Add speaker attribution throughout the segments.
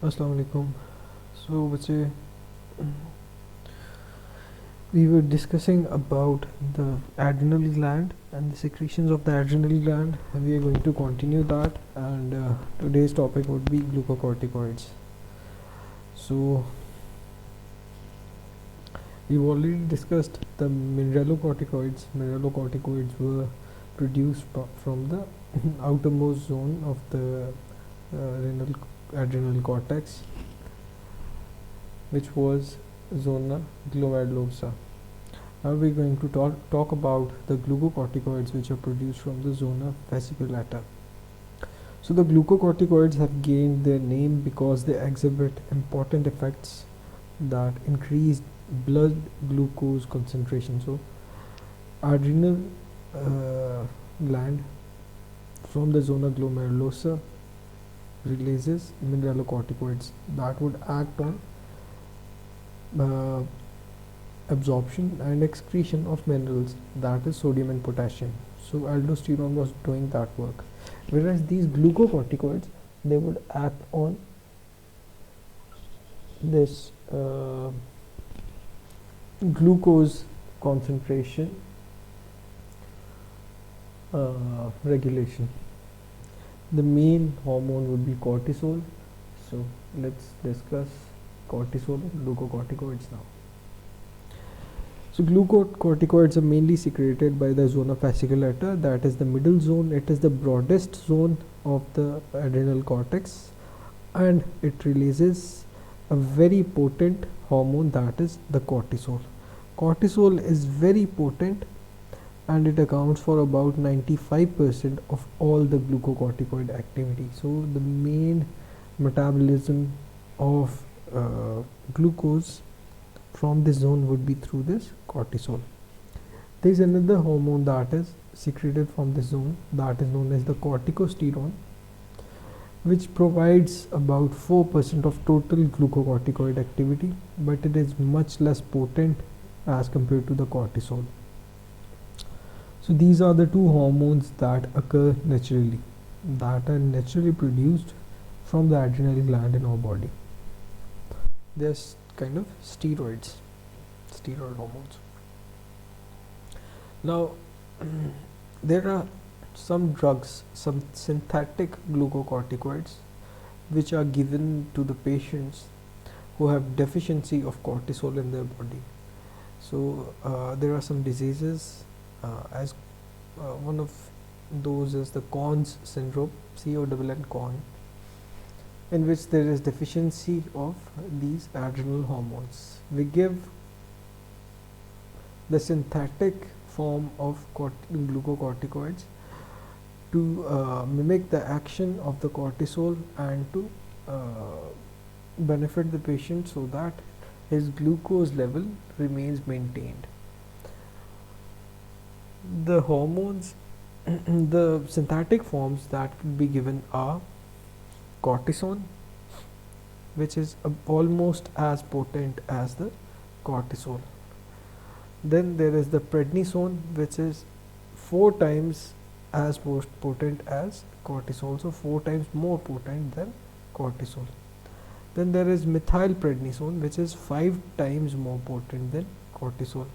Speaker 1: Assalamu alaikum. So, बच्चे, we were discussing about the adrenal gland and the secretions of the adrenal gland. We are going to continue that, and today's topic would be glucocorticoids. So, we've already discussed the mineralocorticoids. Mineralocorticoids were produced from the outermost zone of the renal adrenal cortex, which was zona glomerulosa. Now we're going to talk about the glucocorticoids which are produced from the zona fasciculata. So the glucocorticoids have gained their name because they exhibit important effects that increase blood glucose concentration. So adrenal gland from the zona glomerulosa releases mineralocorticoids that would act on uh, absorption and excretion of minerals, that is sodium and potassium. So aldosterone was doing that work, whereas these glucocorticoids, they would act on this glucose concentration regulation. The main hormone would be cortisol. So let's discuss cortisol and glucocorticoids now. So glucocorticoids are mainly secreted by the zona fasciculata, that is the middle zone. It is the broadest zone of the adrenal cortex, and it releases a very potent hormone, that is the cortisol. Cortisol is very potent, and it accounts for about 95% of all the glucocorticoid activity. So the main metabolism of glucose from this zone would be through this cortisol. There is another hormone that is secreted from this zone, that is known as the corticosterone, which provides about 4% of total glucocorticoid activity, but it is much less potent as compared to the cortisol. So these are the two hormones that occur naturally, that are naturally produced from the adrenal gland in our body. There's kind of steroid hormones. Now there are some drugs, some synthetic glucocorticoids, which are given to the patients who have deficiency of cortisol in their body. So there are some diseases, as one of those is the Conn's syndrome, CONN Conn, in which there is deficiency of these adrenal hormones. We give the synthetic form of glucocorticoids to mimic the action of the cortisol and to benefit the patient so that his glucose level remains maintained. The hormones, the synthetic forms that could be given are cortisone, which is almost as potent as the cortisol. Then there is the prednisone, which is 4 times as potent as cortisol, so 4 times more potent than cortisol. Then there is methylprednisone, which is 5 times more potent than cortisol.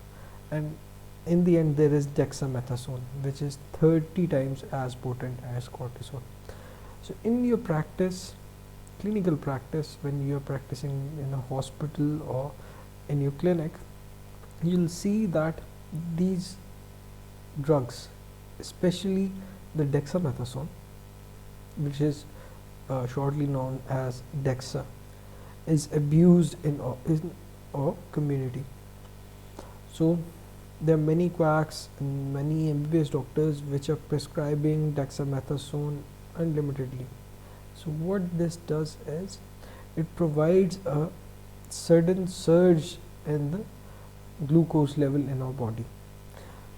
Speaker 1: And in the end there is dexamethasone, which is 30 times as potent as cortisol. So in your practice, clinical practice, when you are practicing in a hospital or in your clinic, you'll see that these drugs, especially the dexamethasone, which is shortly known as Dexa, is abused in our community. So there are many quacks and many MBBS doctors which are prescribing dexamethasone unlimitedly. So what this does is it provides a sudden surge in the glucose level in our body.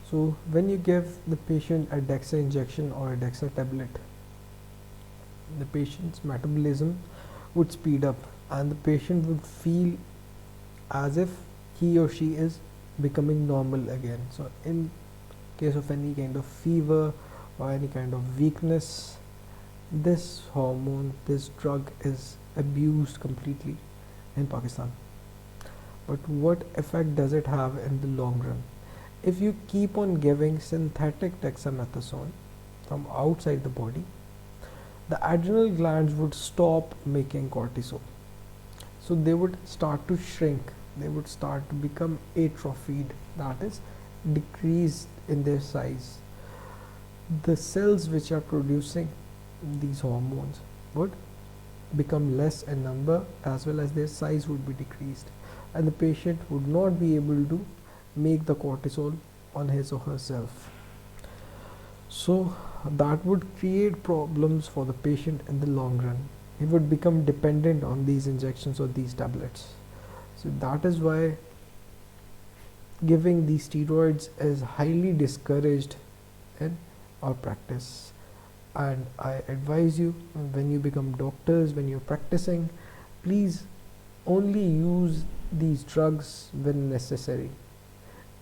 Speaker 1: So when you give the patient a Dexa injection or a Dexa tablet, the patient's metabolism would speed up and the patient would feel as if he or she is becoming normal again. So in case of any kind of fever or any kind of weakness, this hormone, this drug is abused completely in Pakistan. But what effect does it have in the long run? If you keep on giving synthetic dexamethasone from outside the body, the adrenal glands would stop making cortisol. So they would start to shrink, they would start to become atrophied, that is, decreased in their size. The cells which are producing these hormones would become less in number, as well as their size would be decreased, and the patient would not be able to make the cortisol on his or herself. So that would create problems for the patient in the long run. He would become dependent on these injections or these tablets. So that is why giving these steroids is highly discouraged in our practice. And I advise you, when you become doctors, when you're practicing, please only use these drugs when necessary.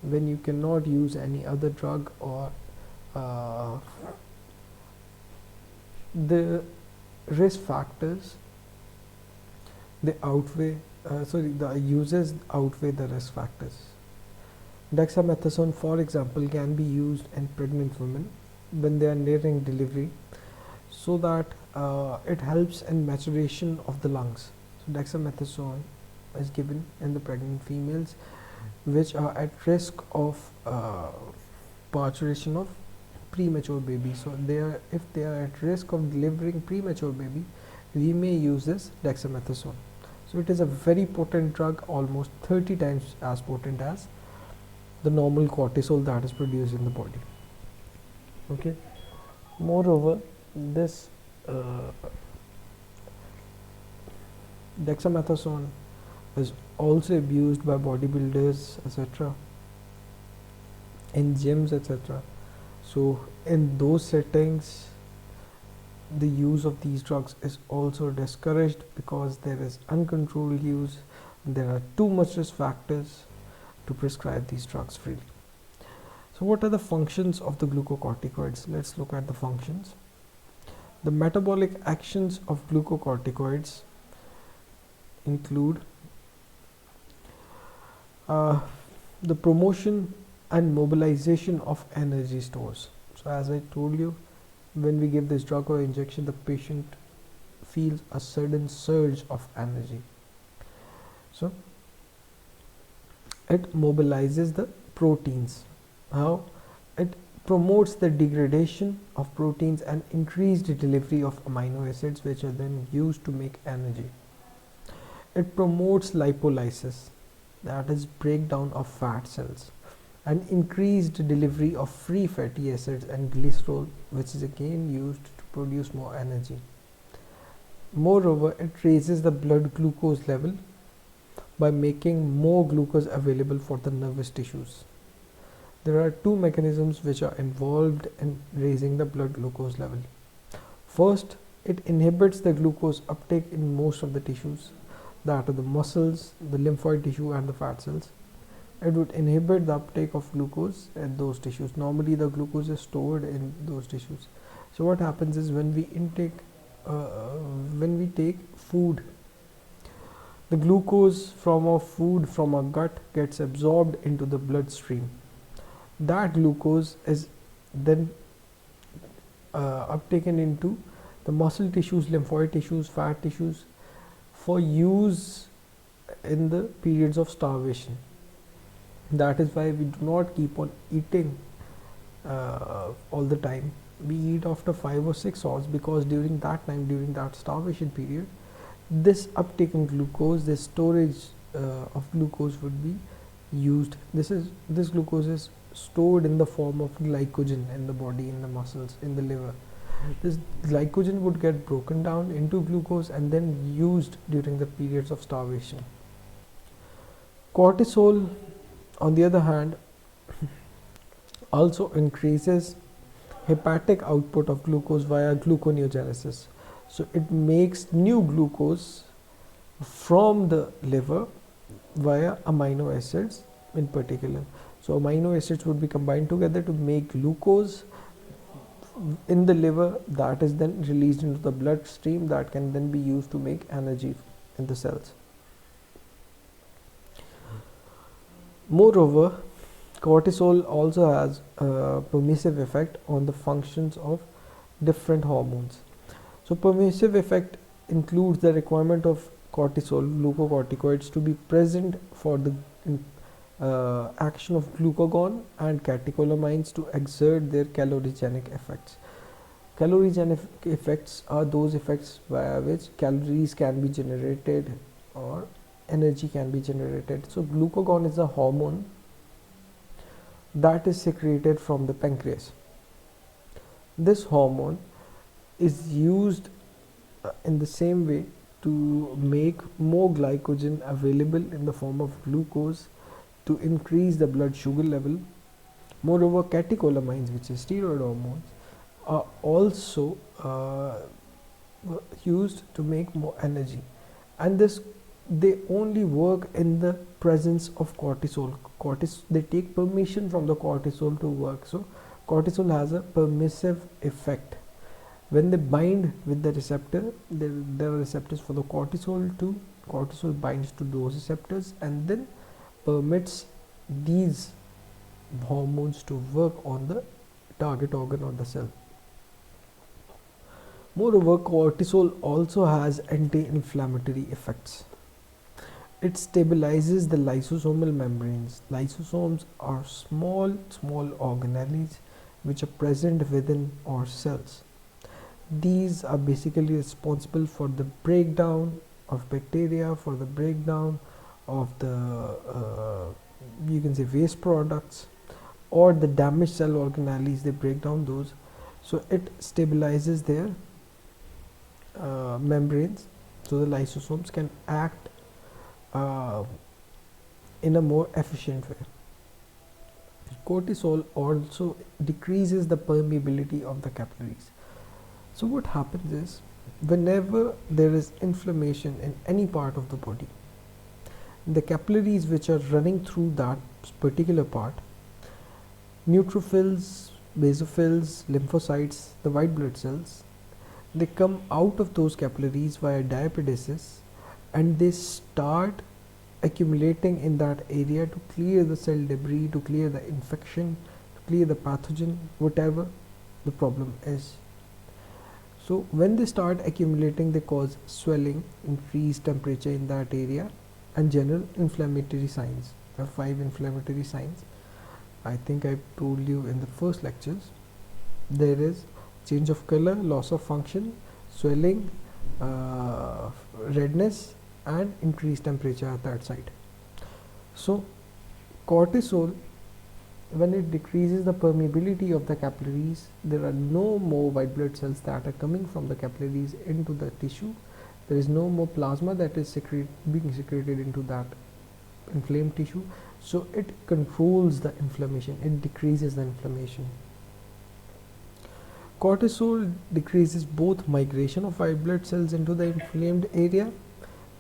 Speaker 1: When you cannot use any other drug, or the risk factors, they outweigh, the uses outweigh the risk factors. Dexamethasone, for example, can be used in pregnant women when they are nearing delivery, so that it helps in maturation of the lungs. So dexamethasone is given in the pregnant females which are at risk of parturition of premature baby. So if they are at risk of delivering premature baby, we may use this dexamethasone. So it is a very potent drug, almost 30 times as potent as the normal cortisol that is produced in the body. Okay. Moreover, this dexamethasone is also abused by bodybuilders, etc., in gyms, etc. So in those settings, the use of these drugs is also discouraged, because there is uncontrolled use, and there are too much risk factors to prescribe these drugs freely. So what are the functions of the glucocorticoids? Let's look at the functions. The metabolic actions of glucocorticoids include the promotion and mobilization of energy stores. So as I told you, when we give this drug or injection, the patient feels a sudden surge of energy. So it mobilizes the proteins. How? It promotes the degradation of proteins and increased delivery of amino acids, which are then used to make energy. It promotes lipolysis, that is breakdown of fat cells, and increased delivery of free fatty acids and glycerol, which is again used to produce more energy. Moreover, it raises the blood glucose level by making more glucose available for the nervous tissues. There are two mechanisms which are involved in raising the blood glucose level. First, it inhibits the glucose uptake in most of the tissues, that are the muscles, the lymphoid tissue, and the fat cells. It would inhibit the uptake of glucose in those tissues. Normally the glucose is stored in those tissues. So what happens is, when we take food, the glucose from our food, from our gut, gets absorbed into the bloodstream. That glucose is then uptaken into the muscle tissues, lymphoid tissues, fat tissues, for use in the periods of starvation. That is why we do not keep on eating all the time. We eat after 5 or 6 hours, because during that time, during that starvation period, this uptake in glucose, this storage of glucose would be used. This glucose is stored in the form of glycogen in the body, in the muscles, in the liver. This glycogen would get broken down into glucose and then used during the periods of starvation. Cortisol, on the other hand, also increases hepatic output of glucose via gluconeogenesis. So it makes new glucose from the liver via amino acids in particular. So amino acids would be combined together to make glucose in the liver, that is then released into the bloodstream, that can then be used to make energy in the cells. Moreover, cortisol also has a permissive effect on the functions of different hormones. So permissive effect includes the requirement of cortisol, glucocorticoids, to be present for the action of glucagon and catecholamines to exert their calorigenic effects. Calorigenic effects are those effects via which calories can be generated or energy can be generated. So glucagon is a hormone that is secreted from the pancreas. This hormone is used in the same way to make more glycogen available in the form of glucose to increase the blood sugar level. Moreover, catecholamines, which is steroid hormones, are also used to make more energy, and this they only work in the presence of cortisol. They take permission from the cortisol to work. So cortisol has a permissive effect. When they bind with the receptor, there are receptors for the cortisol too. Cortisol binds to those receptors and then permits these hormones to work on the target organ or the cell. Moreover, cortisol also has anti-inflammatory effects. It stabilizes the lysosomal membranes. Lysosomes are small organelles which are present within our cells. These are basically responsible for the breakdown of bacteria, for the breakdown of the you can say waste products, or the damaged cell organelles. They break down those, so it stabilizes their membranes, so the lysosomes can act in a more efficient way. Cortisol also decreases the permeability of the capillaries. So what happens is, whenever there is inflammation in any part of the body, the capillaries which are running through that particular part, neutrophils, basophils, lymphocytes, the white blood cells, they come out of those capillaries via diapedesis and they start accumulating in that area to clear the cell debris, to clear the infection, to clear the pathogen, whatever the problem is. So when they start accumulating, they cause swelling, increased temperature in that area, and general inflammatory signs. There are 5 inflammatory signs. I think I told you in the first lectures. There is change of color, loss of function, swelling, redness, and increased temperature at that site. So cortisol, when it decreases the permeability of the capillaries, there are no more white blood cells that are coming from the capillaries into the tissue. There is no more plasma that is being secreted into that inflamed tissue. So it controls the inflammation, it decreases the inflammation. Cortisol decreases both migration of white blood cells into the inflamed area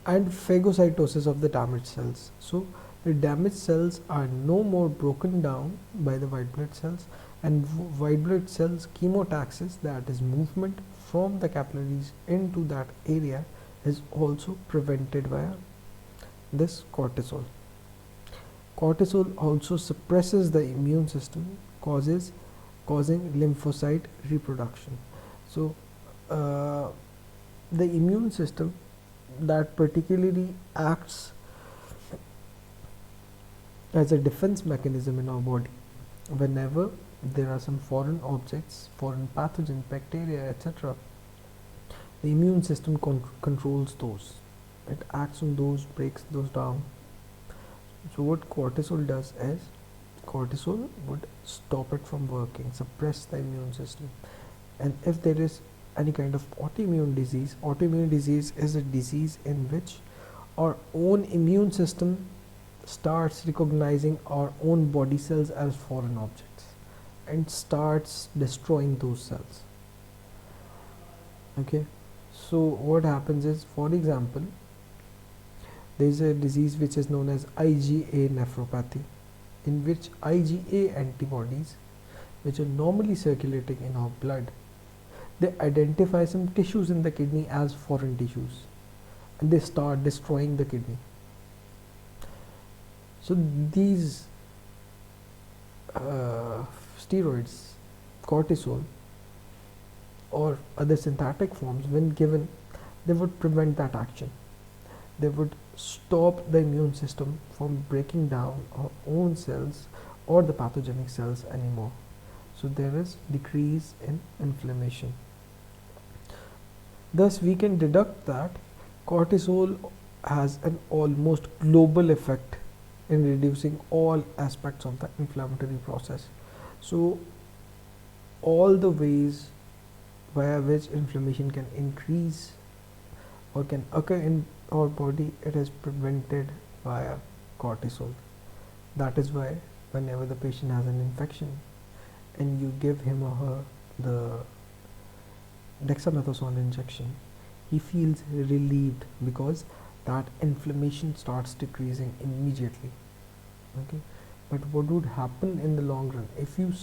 Speaker 1: and phagocytosis of the damaged cells. So the damaged cells are no more broken down by the white blood cells, and white blood cells chemotaxis, that is movement from the capillaries into that area, is also prevented via this cortisol. Cortisol also suppresses the immune system, causing lymphocyte reproduction. So the immune system that particularly acts as a defense mechanism in our body whenever there are some foreign objects, foreign pathogens, bacteria, etc. The immune system controls those. It acts on those, breaks those down. So what cortisol does is, cortisol would stop it from working, suppress the immune system. And if there is any kind of autoimmune disease is a disease in which our own immune system starts recognizing our own body cells as foreign objects and starts destroying those cells. Okay, so what happens is, for example, there is a disease which is known as IgA nephropathy, in which IgA antibodies which are normally circulating in our blood, they identify some tissues in the kidney as foreign tissues and they start destroying the kidney. So these steroids, cortisol, or other synthetic forms, when given, they would prevent that action. They would stop the immune system from breaking down our own cells or the pathogenic cells anymore. So there is decrease in inflammation. Thus, we can deduct that cortisol has an almost global effect in reducing all aspects of the inflammatory process. So all the ways via which inflammation can increase or can occur in our body, it is prevented via cortisol. That is why whenever the patient has an infection and you give him or her the dexamethasone injection, he feels relieved because that inflammation starts decreasing immediately. Okay, but what would happen in the long run if you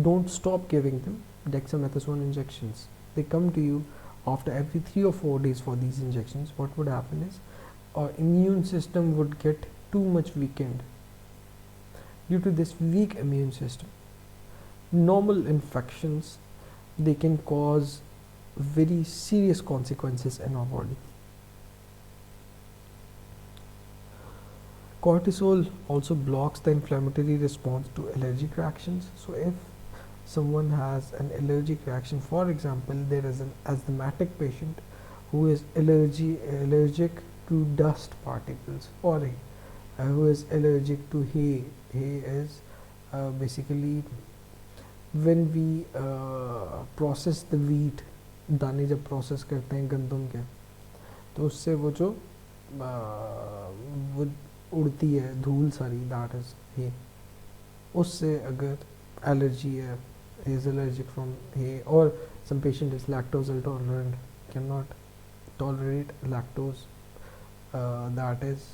Speaker 1: don't stop giving them dexamethasone injections? They come to you after every 3 or 4 days for these injections. What would happen is our immune system would get too much weakened. Due to this weak immune system, normal infections, they can cause very serious consequences in our body. Cortisol also blocks the inflammatory response to allergic reactions. So if someone has an allergic reaction, for example, there is an asthmatic patient who is allergic to dust particles, or who is allergic to hay. Hay is basically when we process the wheat, दाने जब process करते हैं गंदम के, तो उससे वो जो वो उड़ती है धूल सारी, दैट इज हे, उससे अगर एलर्जी है, is allergic from hay, or some patient is lactose intolerant, cannot tolerate lactose, that is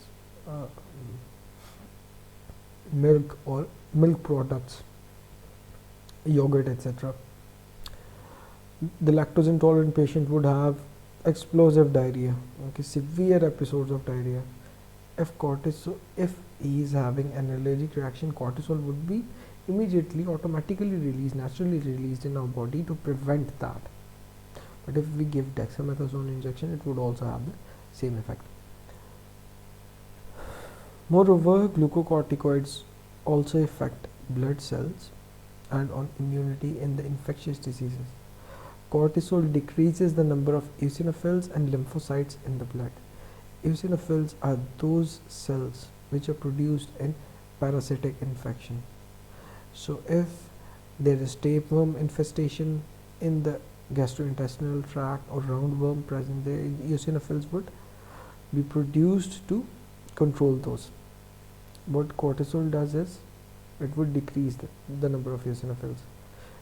Speaker 1: milk or milk products, yogurt, etc. The lactose intolerant patient would have explosive diarrhea, okay, severe episodes of diarrhea. If he is having an allergic reaction, cortisol would be immediately automatically released, naturally released in our body to prevent that. But if we give dexamethasone injection, it would also have the same effect. Moreover, glucocorticoids also affect blood cells and on immunity in the infectious diseases. Cortisol decreases the number of eosinophils and lymphocytes in the blood. Eosinophils are those cells which are produced in parasitic infection. So if there is tapeworm infestation in the gastrointestinal tract or roundworm present there, eosinophils would be produced to control those. What cortisol does is it would decrease the number of eosinophils.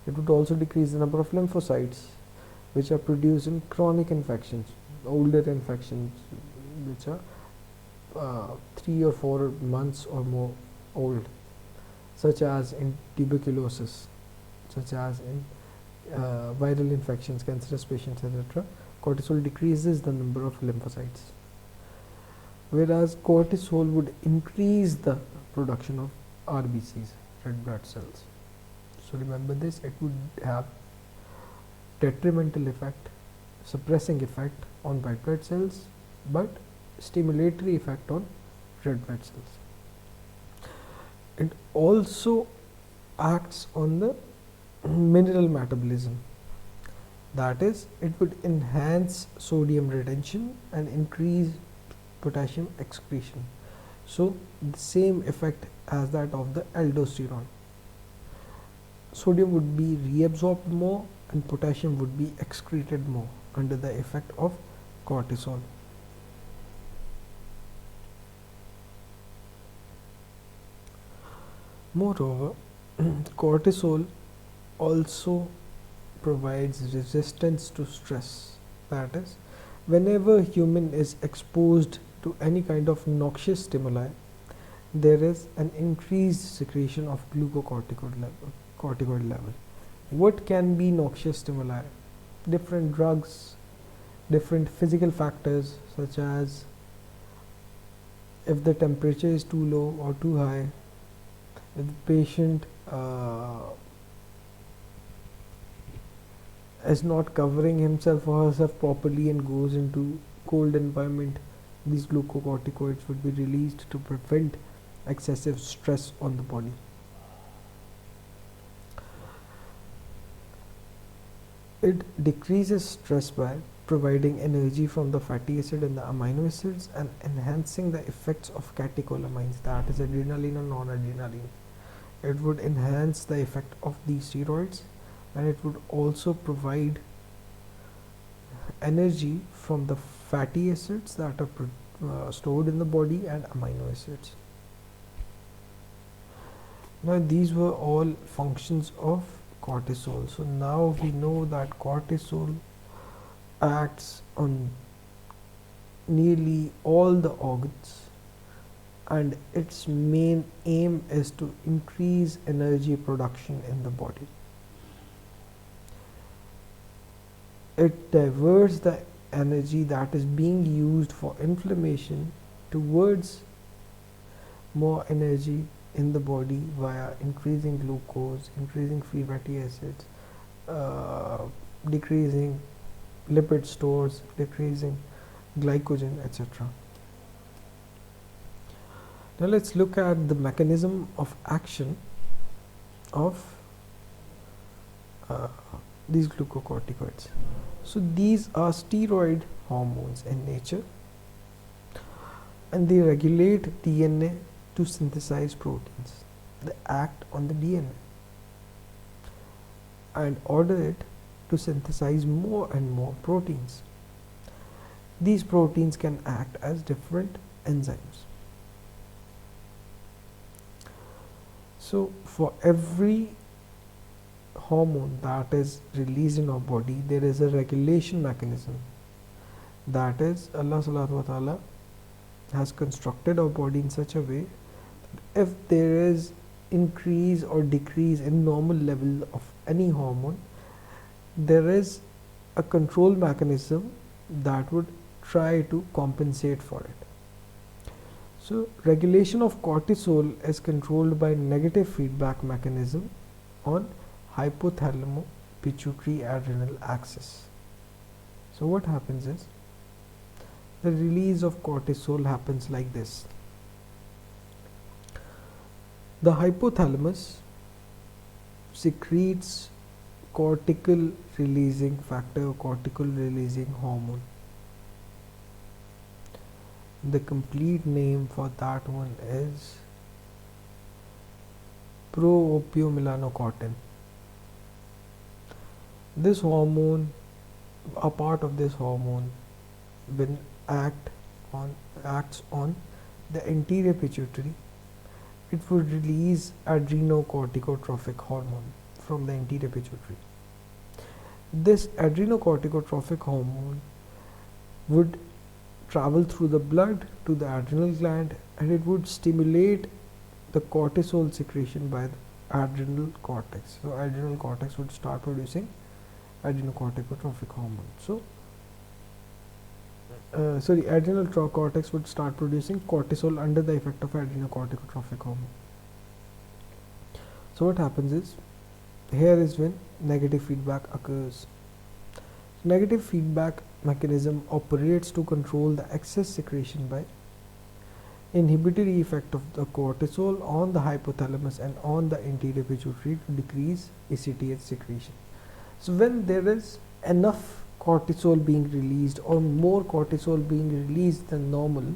Speaker 1: It would also decrease the number of lymphocytes which are produced in chronic infections, older infections which are 3 or 4 months or more old, such as in tuberculosis, such as in viral infections, cancerous patients, etc. Cortisol decreases the number of lymphocytes, whereas cortisol would increase the production of RBCs, red blood cells. So remember this, it would have detrimental effect, suppressing effect on white blood cells, but stimulatory effect on red blood cells. It also acts on the mineral metabolism, that is, it would enhance sodium retention and increase potassium excretion. So the same effect as that of the aldosterone. Sodium would be reabsorbed more and potassium would be excreted more under the effect of cortisol. Moreover, cortisol also provides resistance to stress. That is, whenever human is exposed to any kind of noxious stimuli, there is an increased secretion of glucocorticoid level. corticoid level. What can be noxious stimuli? Different drugs, different physical factors, such as if the temperature is too low or too high, if the patient is not covering himself or herself properly and goes into cold environment, these glucocorticoids would be released to prevent excessive stress on the body. It decreases stress by providing energy from the fatty acid and the amino acids and enhancing the effects of catecholamines, that is adrenaline or non-adrenaline. It would enhance the effect of these steroids, and it would also provide energy from the fatty acids that are stored in the body and amino acids. Now these were all functions of cortisol. So now we know that cortisol acts on nearly all the organs, and its main aim is to increase energy production in the body. It diverts the energy that is being used for inflammation towards more energy in the body via increasing glucose, increasing free fatty acids, decreasing lipid stores, decreasing glycogen, etc. Now let's look at the mechanism of action of these glucocorticoids. So these are steroid hormones in nature, and they regulate DNA to synthesize proteins. They act on the DNA and order it to synthesize more and more proteins. These proteins can act as different enzymes. So for every hormone that is released in our body, there is a regulation mechanism. That is, Allah Subhanahu wa Ta'ala has constructed our body in such a way that if there is increase or decrease in normal level of any hormone, there is a control mechanism that would try to compensate for it. So regulation of cortisol is controlled by negative feedback mechanism on hypothalamo pituitary adrenal axis. So what happens is, the release of cortisol happens like this. The hypothalamus secretes cortical releasing factor, cortical releasing hormone. The complete name for that one is pro-opiomelanocortin. This hormone, a part of this hormone, when acts on the anterior pituitary, it would release adrenocorticotrophic hormone from the anterior pituitary. This adrenocorticotrophic hormone would travel through the blood to the adrenal gland, and it would stimulate the cortisol secretion by the adrenal cortex. So adrenal cortex would start producing adrenocorticotrophic hormone. Adrenal cortex would start producing cortisol under the effect of adrenocorticotrophic hormone. So what happens is, here is when negative feedback occurs. Negative feedback mechanism operates to control the excess secretion by inhibitory effect of the cortisol on the hypothalamus and on the anterior pituitary to decrease ACTH secretion. So when there is enough cortisol being released or more cortisol being released than normal,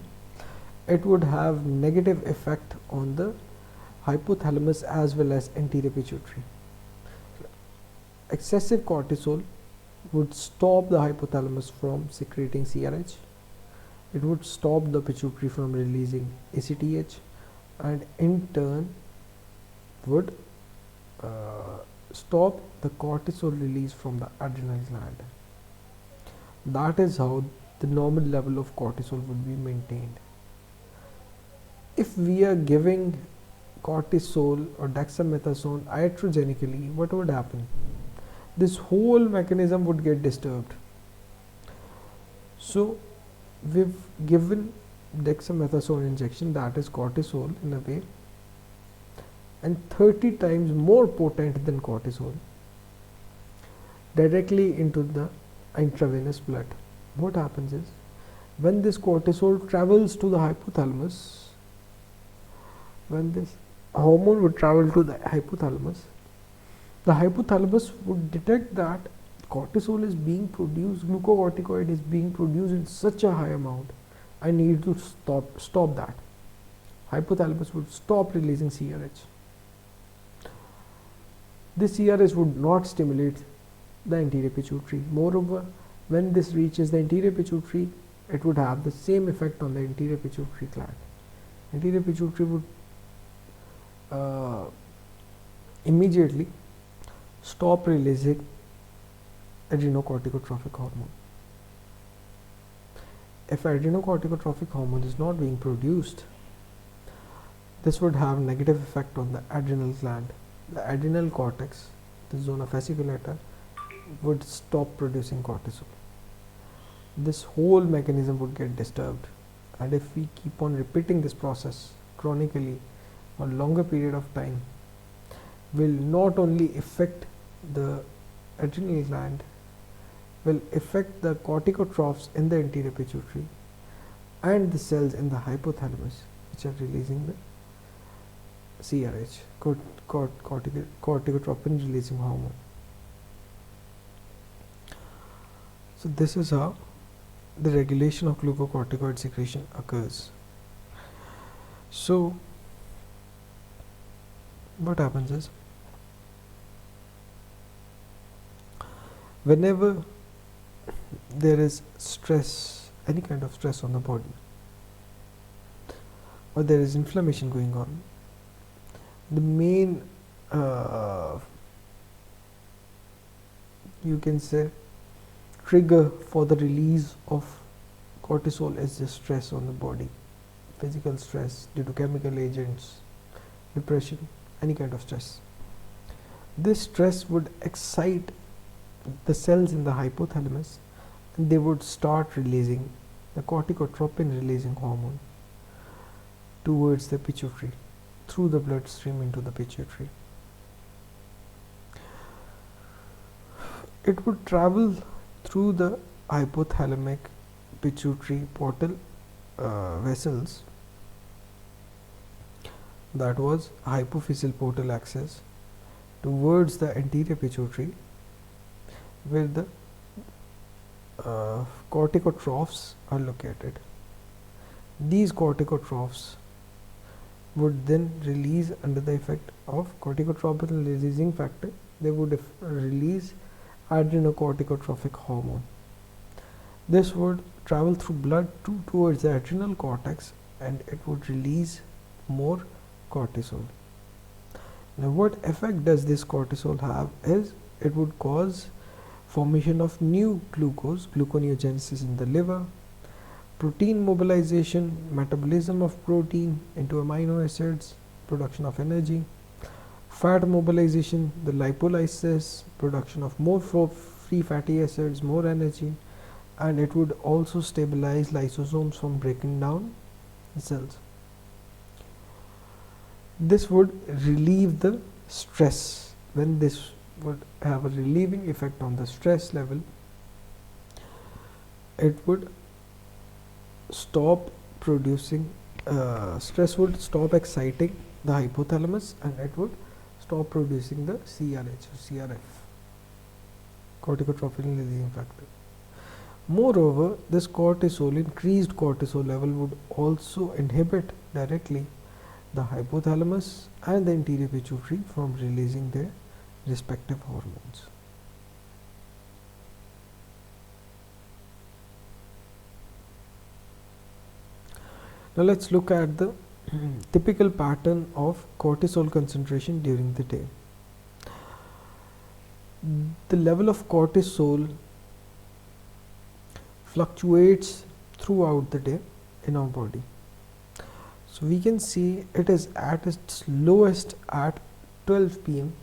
Speaker 1: it would have negative effect on the hypothalamus as well as anterior pituitary. Excessive cortisol would stop the hypothalamus from secreting CRH, it would stop the pituitary from releasing ACTH, and in turn would stop the cortisol release from the adrenal gland. That is how the normal level of cortisol would be maintained. If we are giving cortisol or dexamethasone iatrogenically, what would happen? This whole mechanism would get disturbed. So we've given dexamethasone injection, that is cortisol in a way, and 30 times more potent than cortisol, directly into the intravenous blood. What happens is, when this cortisol travels to the hypothalamus, when this hormone would travel to the hypothalamus would detect that cortisol is being produced, glucocorticoid is being produced in such a high amount, I need to stop that. Hypothalamus would stop releasing CRH. This CRH would not stimulate the anterior pituitary. Moreover, when this reaches the anterior pituitary, it would have the same effect on the anterior pituitary gland. Anterior pituitary would immediately stop releasing adrenocorticotropic hormone. If adrenocorticotropic hormone is not being produced, this would have negative effect on the adrenal gland. The adrenal cortex, the zona fasciculata, would stop producing cortisol. This whole mechanism would get disturbed, and if we keep on repeating this process chronically for a longer period of time, will not only affect the adrenal gland, will affect the corticotrophs in the anterior pituitary and the cells in the hypothalamus which are releasing the CRH, corticotropin releasing hormone. So this is how the regulation of glucocorticoid secretion occurs. So what happens is, whenever there is stress, any kind of stress on the body, or there is inflammation going on, the main you can say trigger for the release of cortisol is the stress on the body, physical stress due to chemical agents, depression, any kind of stress. This stress would excite the cells in the hypothalamus, and they would start releasing the corticotropin releasing hormone towards the pituitary, through the bloodstream into the pituitary. It would travel through the hypothalamic pituitary portal vessels, that was hypophyseal portal axis, towards the anterior pituitary, where the corticotrophs are located. These corticotrophs would then release, under the effect of corticotropin releasing factor, they would release adrenocorticotropic hormone. This would travel through blood towards the adrenal cortex, and it would release more cortisol. Now what effect does this cortisol have is, it would cause formation of new glucose, gluconeogenesis in the liver, protein mobilization, metabolism of protein into amino acids, production of energy, fat mobilization, the lipolysis, production of more free fatty acids, more energy, and it would also stabilize lysosomes from breaking down the cells. This would relieve the stress. When this would have a relieving effect on the stress level, it would stop producing, stress would stop exciting the hypothalamus, and it would stop producing the CRH or CRF, corticotropin releasing factor. Moreover, this cortisol, increased cortisol level, would also inhibit directly the hypothalamus and the anterior pituitary from releasing their respective hormones. Now let's look at the typical pattern of cortisol concentration during the day. The level of cortisol fluctuates throughout the day in our body. So we can see it is at its lowest at 12 p.m.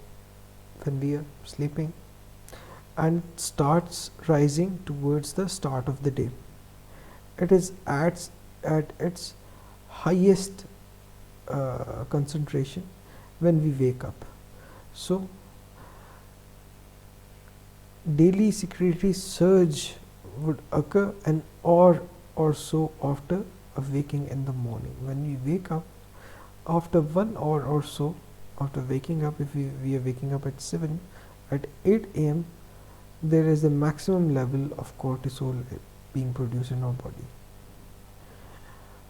Speaker 1: when we are sleeping, and starts rising towards the start of the day. It is at its highest concentration when we wake up. So daily secretory surge would occur an hour or so after waking in the morning. When we wake up, after 1 hour or so after waking up, if we are waking up at 7, at 8 a.m. there is a maximum level of cortisol being produced in our body.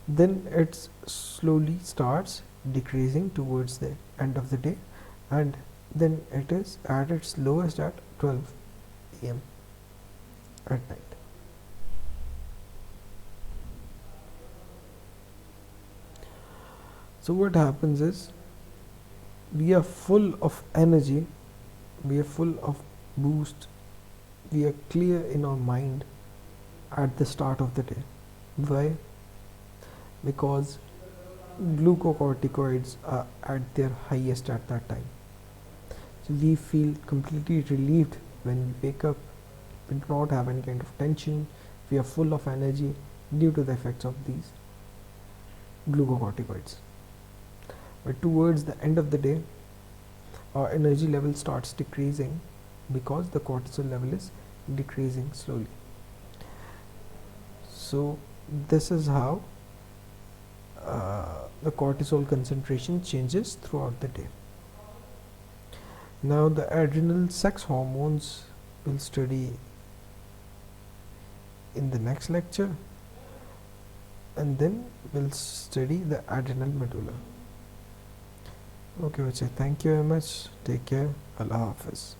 Speaker 1: Then it slowly starts decreasing towards the end of the day, and then it is at its lowest at 12 a.m. at night. So what happens is, we are full of energy, we are full of boost, we are clear in our mind at the start of the day. Why? Because glucocorticoids are at their highest at that time. So we feel completely relieved when we wake up. We do not have any kind of tension. We are full of energy due to the effects of these glucocorticoids. But towards the end of the day, our energy level starts decreasing because the cortisol level is decreasing slowly. So this is how the cortisol concentration changes throughout the day. Now the adrenal sex hormones we'll study in the next lecture, and then we'll study the adrenal medulla. Okay, thank you very much. Take care. Allah Hafiz.